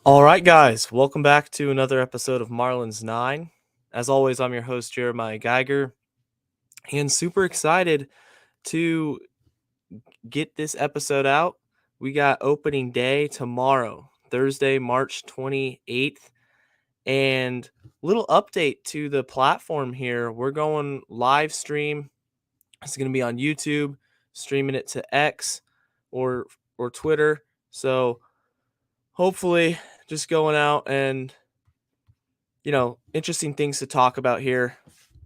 All right, guys, welcome back to another episode of Marlins 9. As always, I'm your host, Jeremiah Geiger, and super excited to get this episode out. We got opening day tomorrow, Thursday, March 28th, and little update to the platform here. We're going live stream. It's going to be on YouTube, streaming it to X or Twitter. So hopefully just going out and interesting things to talk about here.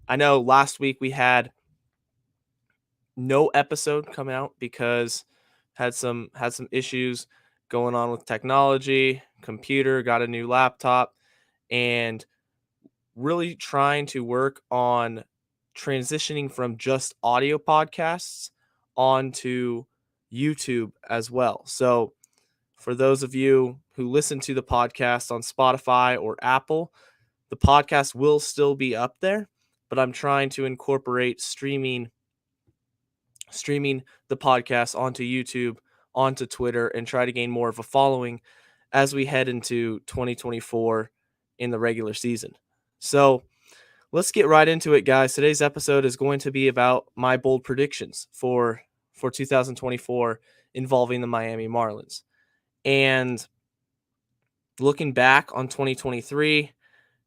I know last week we had no episode come out because had some issues going on with technology, computer, got a new laptop, and really trying to work on transitioning from just audio podcasts onto YouTube as well. So, for those of you who listen to the podcast on Spotify or Apple, the podcast will still be up there, but I'm trying to incorporate streaming the podcast onto YouTube, onto Twitter, and try to gain more of a following as we head into 2024 in the regular season. So let's get right into it, guys. Today's episode is going to be about my bold predictions for 2024 involving the Miami Marlins. And looking back on 2023,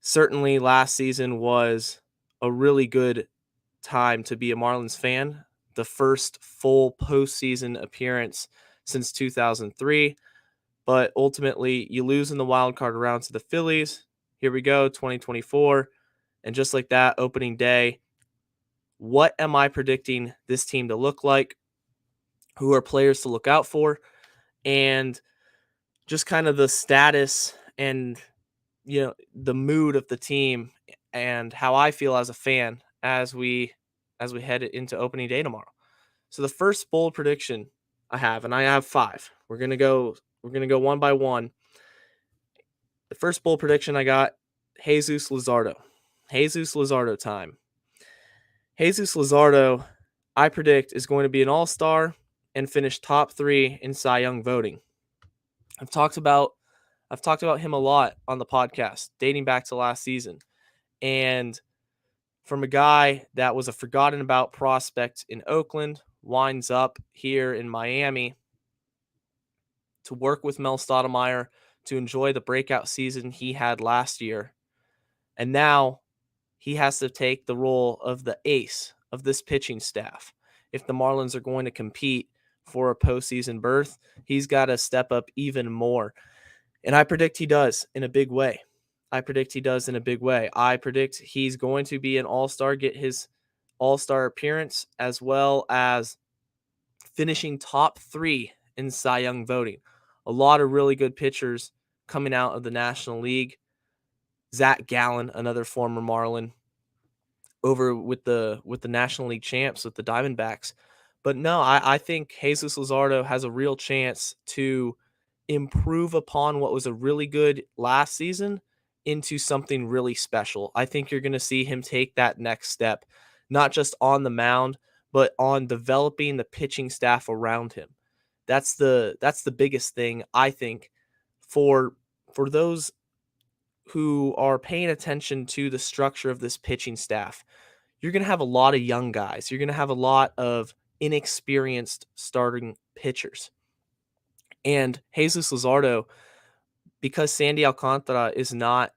certainly last season was a really good time to be a Marlins fan. The first full postseason appearance since 2003, but ultimately you lose in the wild card round to the Phillies. Here we go, 2024, and just like that, opening day. What am I predicting this team to look like? Who are players to look out for? And just kind of the status and the mood of the team and how I feel as a fan as we head into opening day tomorrow. So the first bold prediction I have, and I have 5. We're gonna go one by one. The first bold prediction I got, Jesus Luzardo. Jesus Luzardo time. Jesus Luzardo, I predict, is going to be an all-star and finish top 3 in Cy Young voting. I've talked about him a lot on the podcast, dating back to last season. And from a guy that was a forgotten about prospect in Oakland, winds up here in Miami to work with Mel Stottlemyre, to enjoy the breakout season he had last year. And now he has to take the role of the ace of this pitching staff. If the Marlins are going to compete for a postseason berth, he's got to step up even more. And I predict he does in a big way. I predict he's going to be an all-star, get his all-star appearance, as well as finishing top 3 in Cy Young voting. A lot of really good pitchers coming out of the National League. Zach Gallen, another former Marlin, over with the National League champs, with the Diamondbacks. But no, I think Jesus Luzardo has a real chance to improve upon what was a really good last season into something really special. I think you're going to see him take that next step, not just on the mound, but on developing the pitching staff around him. That's the biggest thing, I think, for those who are paying attention to the structure of this pitching staff. You're going to have a lot of young guys. You're going to have a lot of inexperienced starting pitchers. And Jesus Luzardo, because Sandy Alcantara is not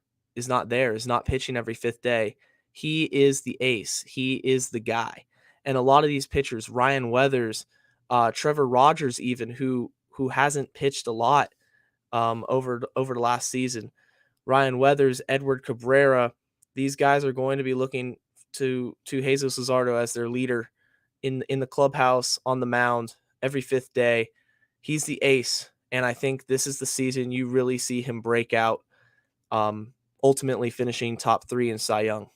pitching every 5th day, he is the ace. He is the guy. And a lot of these pitchers, Ryan Weathers, Trevor Rogers, even who hasn't pitched a lot over the last season, Ryan Weathers, Edward Cabrera, these guys are going to be looking to Jesus Luzardo as their leader in the clubhouse, on the mound every 5th day. He's the ace, and I think this is the season you really see him break out, ultimately finishing top 3 in Cy Young.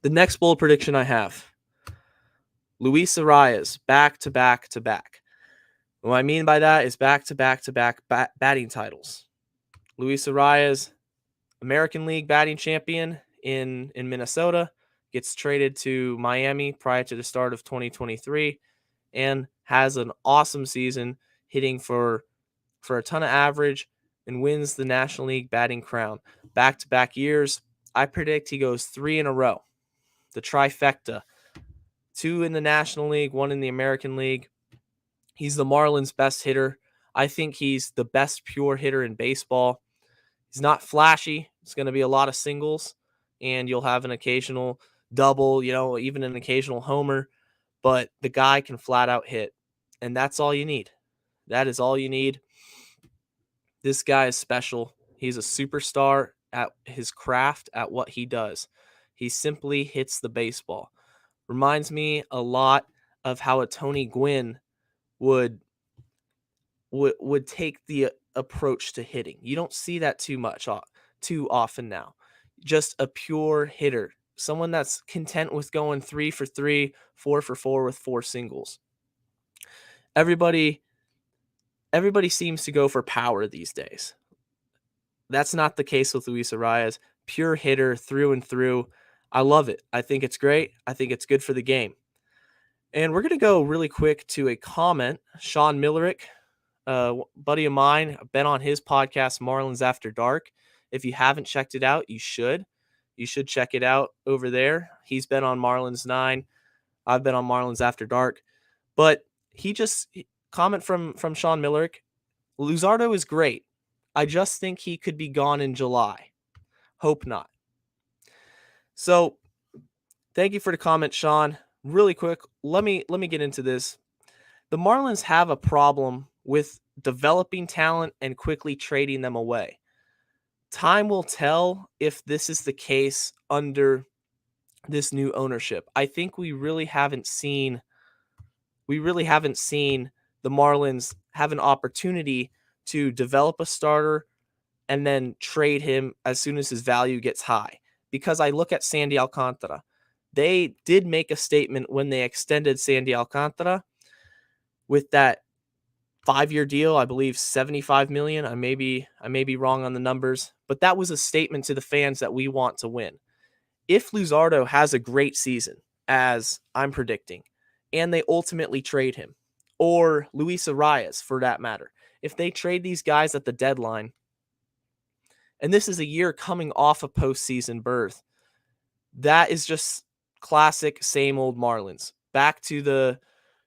The next bold prediction I have, Luis Arias, back to back to back. What I mean by that is back to back to back batting titles. Luis Arias, American League batting champion in Minnesota, gets traded to Miami prior to the start of 2023 and has an awesome season, hitting for a ton of average, and wins the National League batting crown. Back-to-back years, I predict he goes 3 in a row. The trifecta. 2 in the National League, 1 in the American League. He's the Marlins' best hitter. I think he's the best pure hitter in baseball. He's not flashy. It's going to be a lot of singles, and you'll have an occasional double, even an occasional homer. But the guy can flat out hit, and that's all you need. That is all you need. This guy is special. He's a superstar at his craft, at what he does. He simply hits the baseball. Reminds me a lot of how a Tony Gwynn would take the approach to hitting. You don't see that too often now. Just a pure hitter, someone that's content with going 3 for 3, 4 for 4 with 4 singles. Everybody seems to go for power these days. That's not the case with Luis Arias. Pure hitter through and through. I love it. I think it's great. I think it's good for the game. And we're going to go really quick to a comment. Sean Millerick, buddy of mine, I've been on his podcast, Marlins After Dark. If you haven't checked it out, you should. You should check it out over there. He's been on Marlins 9. I've been on Marlins After Dark. But comment from Sean Millerick, Luzardo is great. I just think he could be gone in July. Hope not. So, thank you for the comment, Sean. Really quick, let me get into this. The Marlins have a problem with developing talent and quickly trading them away. Time will tell if this is the case under this new ownership. I think we really haven't seen the Marlins have an opportunity to develop a starter and then trade him as soon as his value gets high. Because I look at Sandy Alcantara. They did make a statement when they extended Sandy Alcantara with that 5-year deal, I believe $75 million. I may be wrong on the numbers, but that was a statement to the fans that we want to win. If Luzardo has a great season, as I'm predicting, and they ultimately trade him, or Luis Arias for that matter, if they trade these guys at the deadline, and this is a year coming off a postseason berth, that is just classic same old Marlins. Back to the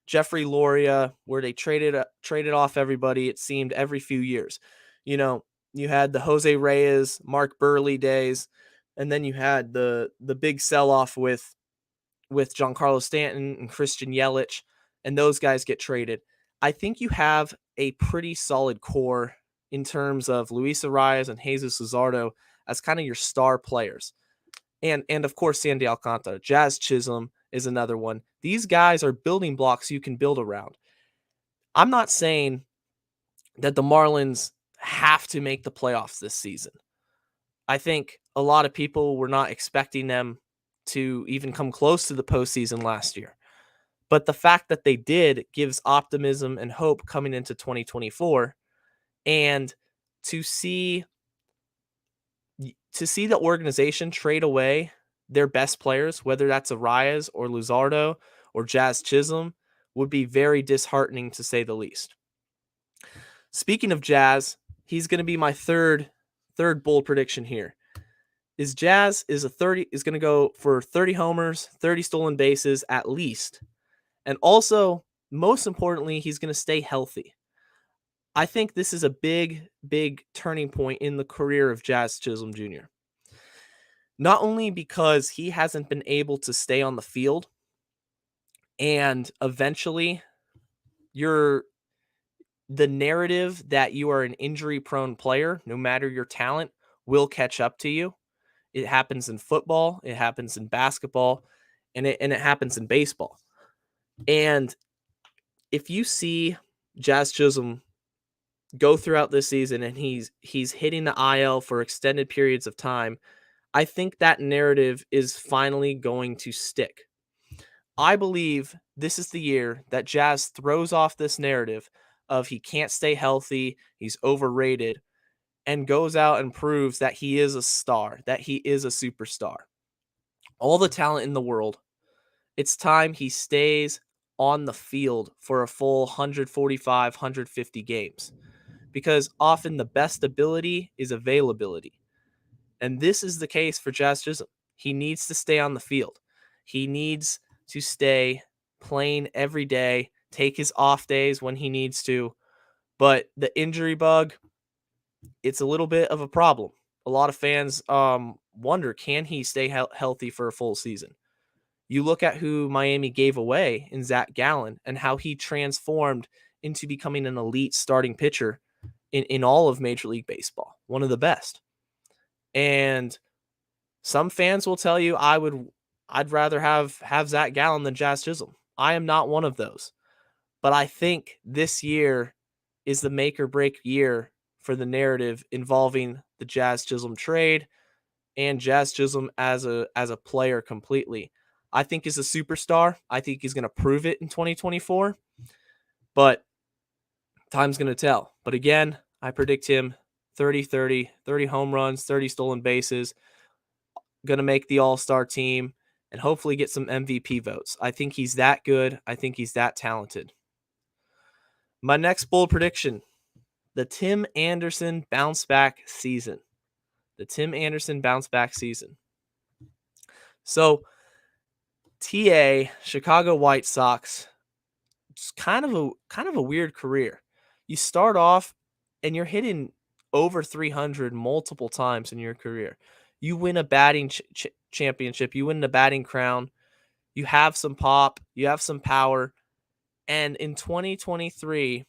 Jeffrey Loria, where they traded off everybody, it seemed, every few years. You had the Jose Reyes, Mark Burley days, and then you had the big sell-off with Giancarlo Stanton and Christian Yelich, and those guys get traded. I think you have a pretty solid core in terms of Luis Arias and Jesus Luzardo as kind of your star players. And of course, Sandy Alcantara. Jazz Chisholm is another one. These guys are building blocks you can build around. I'm not saying that the Marlins have to make the playoffs this season. I think a lot of people were not expecting them to even come close to the postseason last year. But the fact that they did gives optimism and hope coming into 2024. And to see the organization trade away their best players, whether that's Arias or Luzardo or Jazz Chisholm, would be very disheartening to say the least. Speaking of Jazz, he's going to be my third bold prediction here. Jazz is going to go for 30 homers, 30 stolen bases at least. And also, most importantly, he's going to stay healthy. I think this is a big, big turning point in the career of Jazz Chisholm Jr. Not only because he hasn't been able to stay on the field, and eventually the narrative that you are an injury-prone player, no matter your talent, will catch up to you. It happens in football, it happens in basketball, and it happens in baseball. And if you see Jazz Chisholm go throughout this season and he's hitting the IL for extended periods of time, I think that narrative is finally going to stick. I believe this is the year that Jazz throws off this narrative of he can't stay healthy, he's overrated, and goes out and proves that he is a star, that he is a superstar. All the talent in the world. It's time he stays on the field for a full 145, 150 games. because often the best ability is availability. And this is the case for Jazz Chisholm. He needs to stay on the field. He needs to stay playing every day, take his off days when he needs to. But the injury bug, it's a little bit of a problem. A lot of fans wonder, can he stay healthy for a full season? You look at who Miami gave away in Zach Gallen and how he transformed into becoming an elite starting pitcher in all of Major League Baseball, one of the best. And some fans will tell you I'd rather have Zach Gallen than Jazz Chisholm. I am not one of those. But I think this year is the make or break year for the narrative involving the Jazz Chisholm trade and Jazz Chisholm as a player completely. I think he's a superstar. I think he's going to prove it in 2024. But time's going to tell. But again, I predict him 30 home runs, 30 stolen bases, going to make the All-Star team, and hopefully get some MVP votes. I think he's that good. I think he's that talented. My next bold prediction, the Tim Anderson bounce back season. The Tim Anderson bounce back season. So, TA, Chicago White Sox, it's kind of a weird career. You start off and you're hitting over 300 multiple times in your career. You win a batting championship, you win the batting crown, you have some pop, you have some power, and in 2023,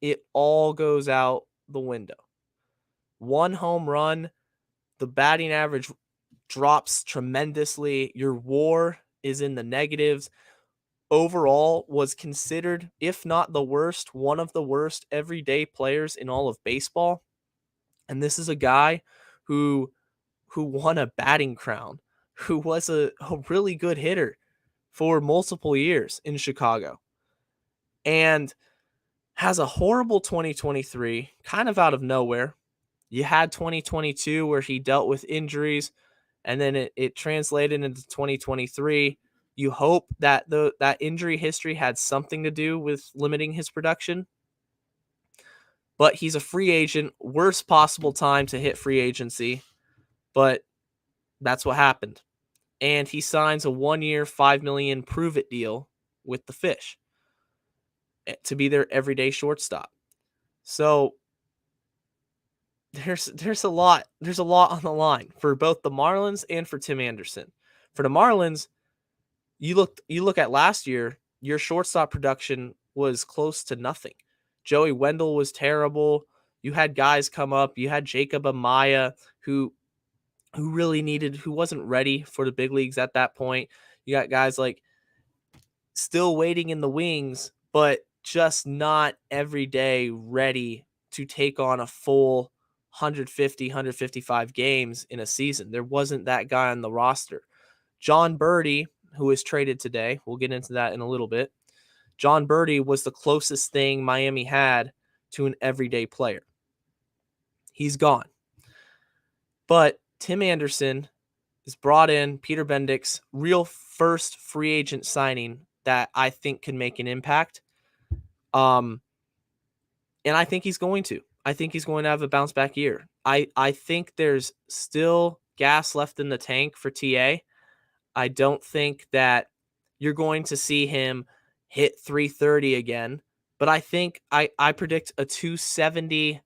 it all goes out the window. One home run, the batting average drops tremendously, your WAR is in the negatives. Overall, was considered, if not the worst, one of the worst everyday players in all of baseball. And this is a guy who won a batting crown, who was a really good hitter for multiple years in Chicago, and has a horrible 2023, kind of out of nowhere. You had 2022 where he dealt with injuries, and then it translated into 2023. You hope that that injury history had something to do with limiting his production. But he's a free agent, worst possible time to hit free agency, but that's what happened. And he signs a 1-year, $5 million prove-it deal with the Fish to be their everyday shortstop. So there's a lot on the line for both the Marlins and for Tim Anderson. For the Marlins, you look at last year, your shortstop production was close to nothing. Joey Wendell was terrible. You had guys come up. You had Jacob Amaya, who wasn't ready for the big leagues at that point. You got guys like still waiting in the wings, but just not every day ready to take on a full 150, 155 games in a season. There wasn't that guy on the roster. John Birdie, who was traded today, we'll get into that in a little bit. John Birdie was the closest thing Miami had to an everyday player. He's gone. But Tim Anderson is brought in, Peter Bendick's real first free agent signing that I think can make an impact. And I think he's going to. I think he's going to have a bounce back year. I think there's still gas left in the tank for TA. I don't think that you're going to see him hit 330 again, but I think I predict a 270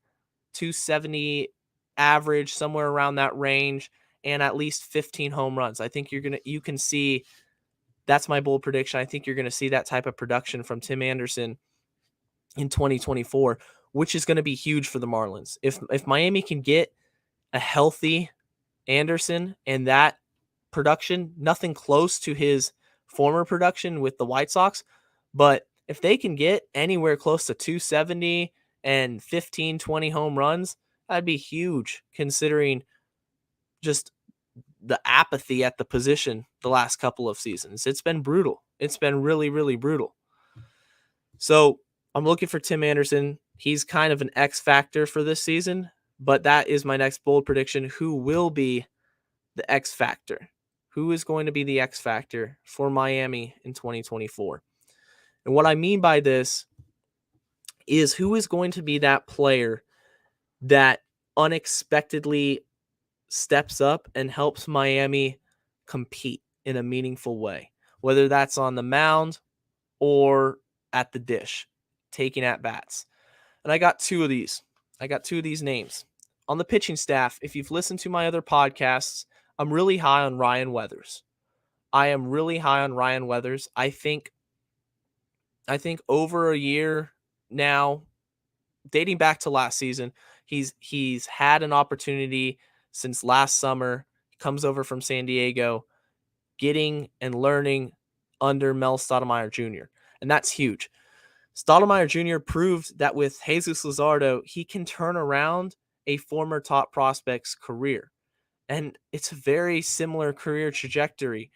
average, somewhere around that range, and at least 15 home runs. I think you can see, that's my bold prediction. I think you're going to see that type of production from Tim Anderson in 2024, which is going to be huge for the Marlins. If Miami can get a healthy Anderson and that production, nothing close to his former production with the White Sox, but if they can get anywhere close to 270 and 15, 20 home runs, that'd be huge considering just the apathy at the position the last couple of seasons. It's been brutal. It's been really, really brutal. So I'm looking for Tim Anderson. He's kind of an X factor for this season, but that is my next bold prediction. Who will be the X factor? Who is going to be the X factor for Miami in 2024? And what I mean by this is who is going to be that player that unexpectedly steps up and helps Miami compete in a meaningful way, whether that's on the mound or at the dish, taking at bats. And I got two of these. I got two of these names. On the pitching staff, if you've listened to my other podcasts, I'm really high on Ryan Weathers. I am really high on Ryan Weathers. I think over a year now, dating back to last season, he's had an opportunity since last summer. He comes over from San Diego, getting and learning under Mel Stottlemyre Jr. And that's huge. Stottlemyre Jr. proved that with Jesus Luzardo, he can turn around a former top prospect's career. And it's a very similar career trajectory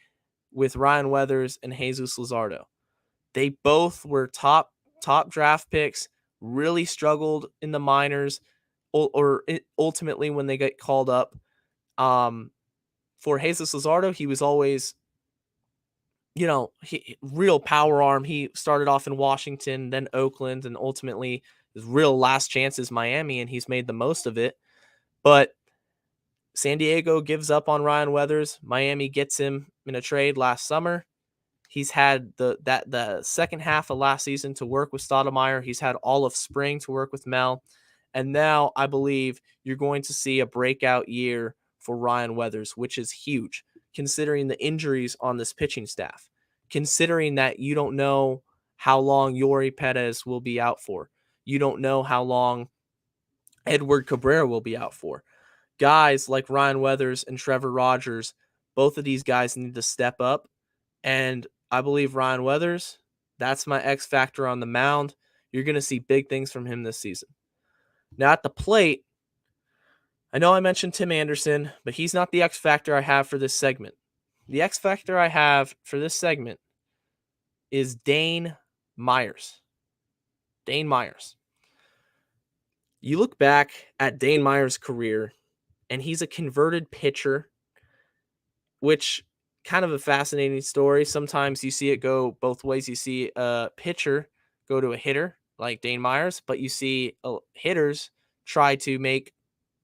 with Ryan Weathers and Jesus Luzardo. They both were top draft picks, really struggled in the minors, or ultimately when they get called up. For Jesus Luzardo, he was always, real power arm. He started off in Washington, then Oakland, and ultimately his real last chance is Miami, and he's made the most of it. But San Diego gives up on Ryan Weathers. Miami gets him in a trade last summer. He's had the second half of last season to work with Stottlemyre. He's had all of spring to work with Mel. And now I believe you're going to see a breakout year for Ryan Weathers, which is huge, considering the injuries on this pitching staff, considering that you don't know how long Yori Perez will be out for. You don't know how long Edward Cabrera will be out for. Guys like Ryan Weathers and Trevor Rogers, both of these guys need to step up. And I believe Ryan Weathers, that's my X factor on the mound. You're going to see big things from him this season. Now at the plate, I know I mentioned Tim Anderson, but he's not the X factor I have for this segment. The X factor I have for this segment is Dane Myers. Dane Myers. You look back at Dane Myers' career, and he's a converted pitcher, which kind of a fascinating story. Sometimes you see it go both ways. You see a pitcher go to a hitter like Dane Myers, but you see hitters try to make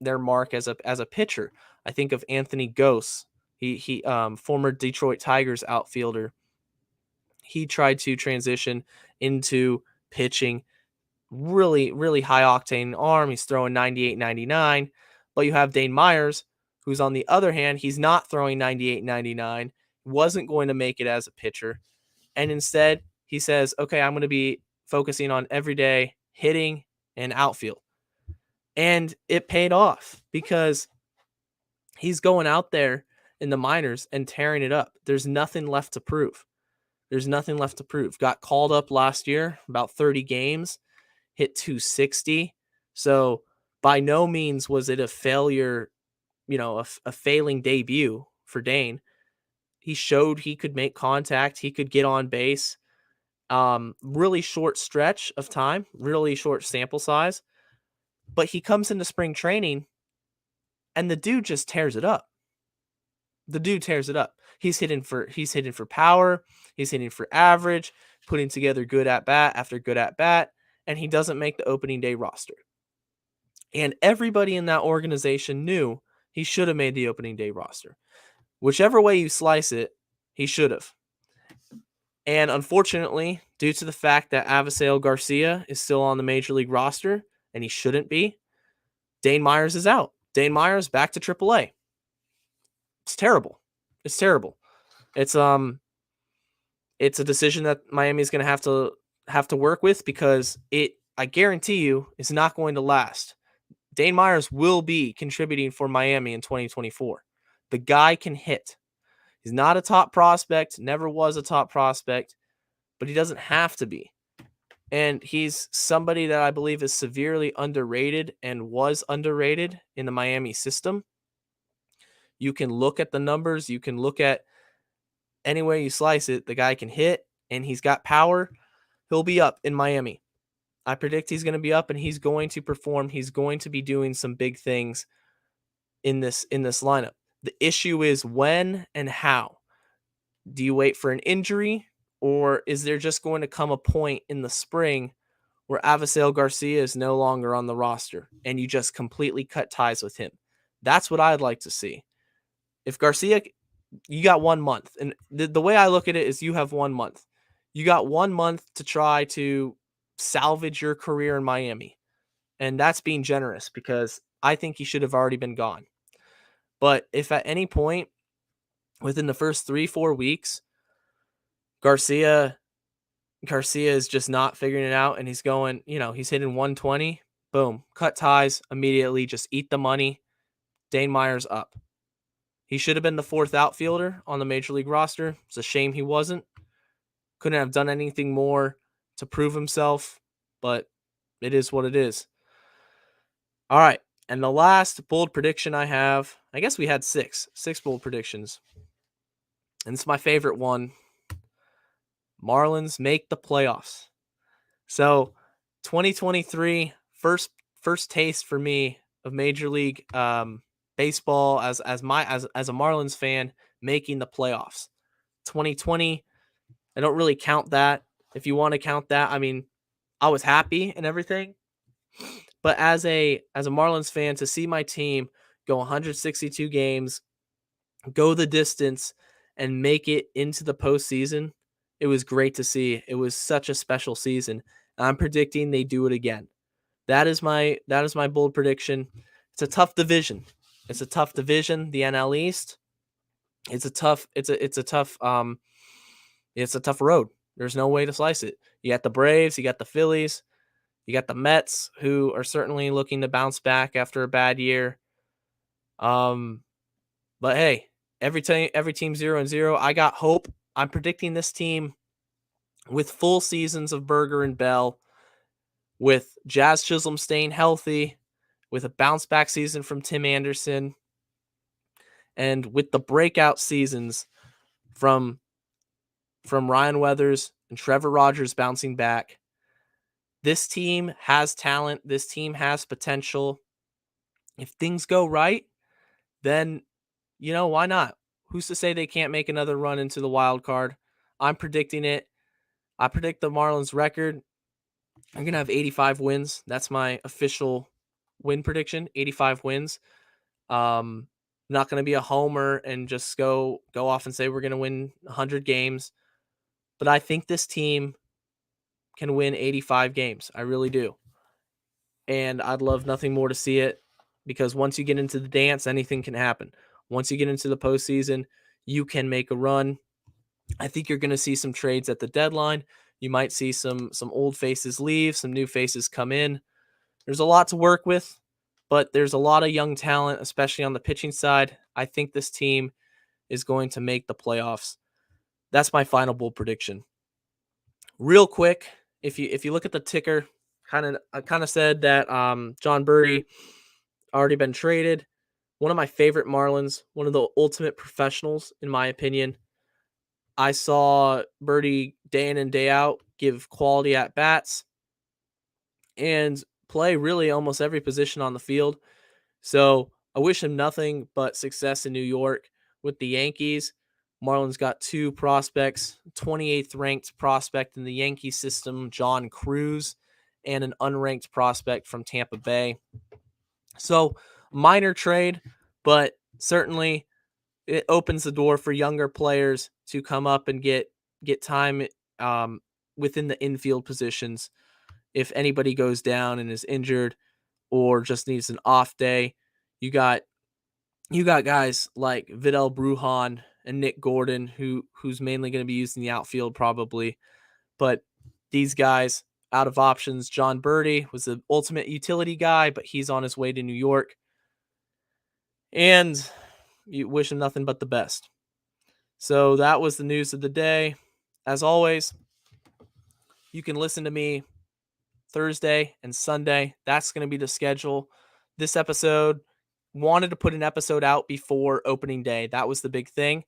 their mark as a pitcher. I think of Anthony Gose. He former Detroit Tigers outfielder. He tried to transition into pitching. Really, really high octane arm. He's throwing 98, 99. But you have Dane Myers, who's on the other hand, he's not throwing 98, 99, wasn't going to make it as a pitcher. And instead, he says, okay, I'm going to be focusing on everyday hitting and outfield. And it paid off because he's going out there in the minors and tearing it up. There's nothing left to prove. Got called up last year, about 30 games, hit 260. So by no means was it a failure, a failing debut for Dane. He showed he could make contact. He could get on base. Really short stretch of time, really short sample size. But he comes into spring training and the dude just tears it up. He's hitting for power. He's hitting for average, putting together good at bat after good at bat, and he doesn't make the opening day roster. And everybody in that organization knew he should have made the opening day roster. Whichever way you slice it, he should have. And unfortunately, due to the fact that Avisail Garcia is still on the major league roster, and he shouldn't be, Dane Myers is out. Dane Myers back to AAA. It's terrible. It's a decision that Miami is going to have to work with because I guarantee you, is not going to last. Dane Myers will be contributing for Miami in 2024. The guy can hit. He's not a top prospect, never was a top prospect, but he doesn't have to be. And he's somebody that I believe is severely underrated and was underrated in the Miami system. You can look at the numbers. You can look at any way you slice it. The guy can hit, and he's got power. He'll be up in Miami. I predict he's going to be up, and he's going to perform. He's going to be doing some big things in this lineup. The issue is when and how. Do you wait for an injury, or is there just going to come a point in the spring where Avisail Garcia is no longer on the roster and you just completely cut ties with him. That's what I'd like to see. If Garcia, you got 1 month. And the way I look at it is you have 1 month. You got 1 month to try to salvage your career in Miami. And that's being generous because I think he should have already been gone. But if at any point within the first 3-4 weeks, Garcia is just not figuring it out and he's going, he's hitting 120, boom, cut ties immediately, just eat the money. Dane Meyer's up. He should have been the 4th outfielder on the major league roster. It's a shame he wasn't. Couldn't have done anything more to prove himself, but it is what it is. All right. And the last bold prediction I have, I guess we had six bold predictions. And it's my favorite one. Marlins make the playoffs. So 2023, first taste for me of Major League Baseball as a Marlins fan making the playoffs. 2020, I don't really count that. If you want to count that, I mean, I was happy and everything. But as a Marlins fan, to see my team go 162 games, go the distance, and make it into the postseason, it was great to see. It was such a special season. I'm predicting they do it again. That is my bold prediction. It's a tough division. The NL East. It's a tough road. There's no way to slice it. You got the Braves, you got the Phillies, you got the Mets, who are certainly looking to bounce back after a bad year. But hey, every team 0-0. I got hope. I'm predicting this team with full seasons of Berger and Bell, with Jazz Chisholm staying healthy, with a bounce back season from Tim Anderson, and with the breakout seasons from Ryan Weathers and Trevor Rogers bouncing back. This team has talent. This team has potential. If things go right, then, why not? Who's to say they can't make another run into the wild card? I'm predicting it. I predict the Marlins record. I'm going to have 85 wins. That's my official win prediction, 85 wins. Not going to be a homer and just go off and say we're going to win 100 games. But I think this team can win 85 games. I really do. And I'd love nothing more to see it, because once you get into the dance, anything can happen. Once you get into the postseason, you can make a run. I think you're going to see some trades at the deadline. You might see some old faces leave, some new faces come in. There's a lot to work with, but there's a lot of young talent, especially on the pitching side. I think this team is going to make the playoffs. That's my final bold prediction. Real quick, if you look at the ticker, I kind of said that John Birdie already been traded. One of my favorite Marlins, one of the ultimate professionals, in my opinion. I saw Birdie day in and day out give quality at bats and play really almost every position on the field. So I wish him nothing but success in New York with the Yankees. Marlins got 2 prospects, 28th ranked prospect in the Yankee system, John Cruz, and an unranked prospect from Tampa Bay. So minor trade, but certainly it opens the door for younger players to come up and get time within the infield positions. If anybody goes down and is injured or just needs an off day, you got guys like Vidal Brujan and Nick Gordon, who's mainly going to be used in the outfield probably. But these guys out of options. John Birdie was the ultimate utility guy, but he's on his way to New York. And you wish him nothing but the best. So that was the news of the day. As always, you can listen to me Thursday and Sunday. That's going to be the schedule. This episode, wanted to put an episode out before opening day. That was the big thing.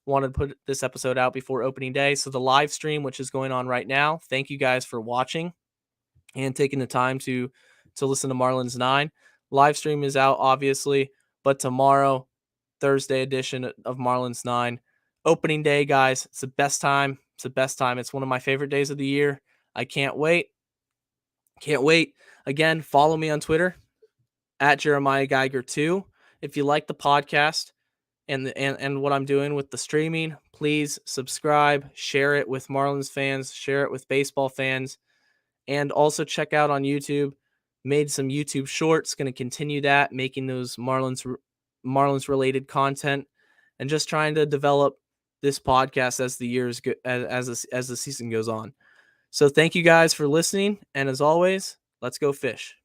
Wanted to put this episode out before opening day. So the live stream, which is going on right now, thank you guys for watching and taking the time to listen to Marlins 9. Live stream is out, obviously, but tomorrow, Thursday edition of Marlins 9. Opening day, guys. It's the best time. It's one of my favorite days of the year. I can't wait. Can't wait. Again, follow me on Twitter at Jeremiah Geiger 2. If you like the podcast and what I'm doing with the streaming, please subscribe, share it with Marlins fans, share it with baseball fans, and also check out on YouTube. Made some YouTube shorts, going to continue that, making those Marlins related content, and just trying to develop this podcast as the years go, as the season goes on. So thank you guys for listening, and as always, let's go fish.